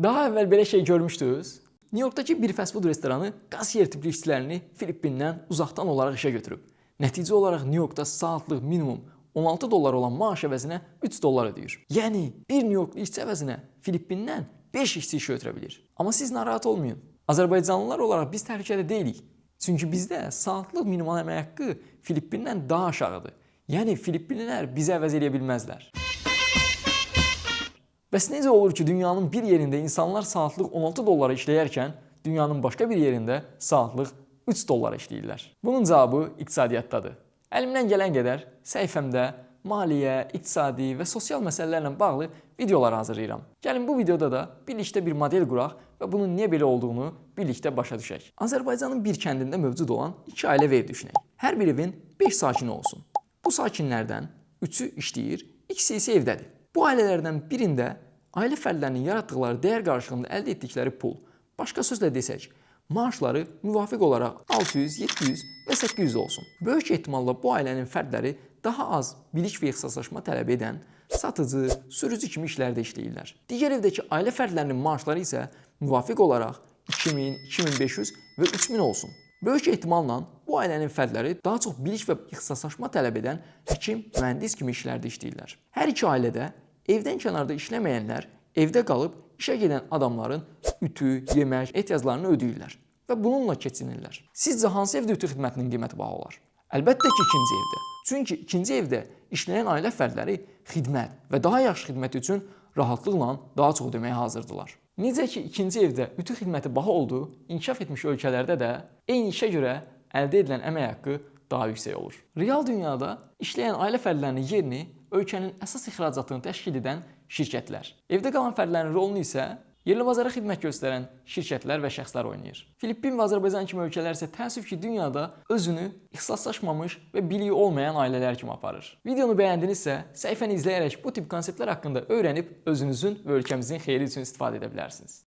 Daha əvvəl belə şey görmüşdünüz? New Yorkdakı bir fast food restoranı kasiyer tipli işçilərini Filippindən uzaqdan olaraq işə götürüb. Nəticə olaraq New Yorkda saatlıq minimum 16 dollar olan maaş əvəzinə 3 dollar ödəyir. Yəni bir New Yorklu işçi əvəzinə Filippindən 5 işçi işə götürə bilir. Amma siz narahat olmayın. Azərbaycanlılar olaraq biz təhlükədə deyilik. Çünki bizdə saatlıq minimal əmək haqqı Filippindən daha aşağıdır. Yəni Filippinlilər bizi əvəz edə bilməzlər. Bəs necə olur ki, dünyanın bir yerində insanlar saatlıq 16 dollara işləyərkən, dünyanın başqa bir yerində saatlıq 3 dollara işləyirlər? Bunun cavabı iqtisadiyyatdadır. Əlimdən gələn qədər səhifəmdə maliyyə, iqtisadi və sosial məsələlərlə bağlı videolar hazırlayıram. Gəlin bu videoda da birlikdə bir model quraq və bunun niyə belə olduğunu birlikdə başa düşək. Azərbaycanın bir kəndində mövcud olan 2 ailə və ev düşünək. Hər bir evin 5 sakini olsun. Bu sakinlərdən 3-ü işləyir, ikisi isə evdədir. Bu ailələrdən birində ailə fərdlərinin yaratdıqları dəyər qarşılığında əldə etdikləri pul, başqa sözlə desək, maaşları müvafiq olaraq 600, 700 və 800 olsun. Böyük ehtimalla bu ailənin fərdləri daha az bilik və ixtisaslaşma tələb edən satıcı, sürücü kimi işlərdə işləyirlər. Digər evdəki ailə fərdlərinin maaşları isə müvafiq olaraq 2000, 2500 və 3000 olsun. Böyük ehtimalla bu ailənin fərdləri daha çox bilik və ixtisaslaşma tələb edən həkim, mühəndis kimi işlərdə işləyirlər. Hər iki ailədə evdən kənarda işləməyənlər evdə qalıb işə gedən adamların ütü, yemək ehtiyaclarını ödəyirlər və bununla keçinirlər. Sizcə hansı evdə ütü xidmətinin qiyməti baha olar? Əlbəttə ki, ikinci evdə. Çünki ikinci evdə işləyən ailə fərdləri xidmət və daha yaxşı xidmət üçün rahatlıqla daha çox ödəməyə hazırdılar. Necə ki, ikinci evdə ütü xidməti baha olduğu inkişaf etmiş ölkələrdə də eyni işə görə əldə edilən əmək haqqı daha yüksək olur. Real dünyada işləyən ailə fərdlərinin yerini ölkənin əsas ixracatını təşkil edən şirkətlər. Evdə qalan fərdlərin rolunu isə yerli bazara xidmət göstərən şirkətlər və şəxslər oynayır. Filippin və Azərbaycan kimi ölkələr isə təəssüf ki, dünyada özünü ixtisaslaşmamış və biliyi olmayan ailələr kimi aparır. Videonu bəyəndinizsə, səhifəni izləyərək bu tip konseptlər haqqında öyrənib özünüzün və ölkəmizin xeyri üçün istifadə edə bilərsiniz.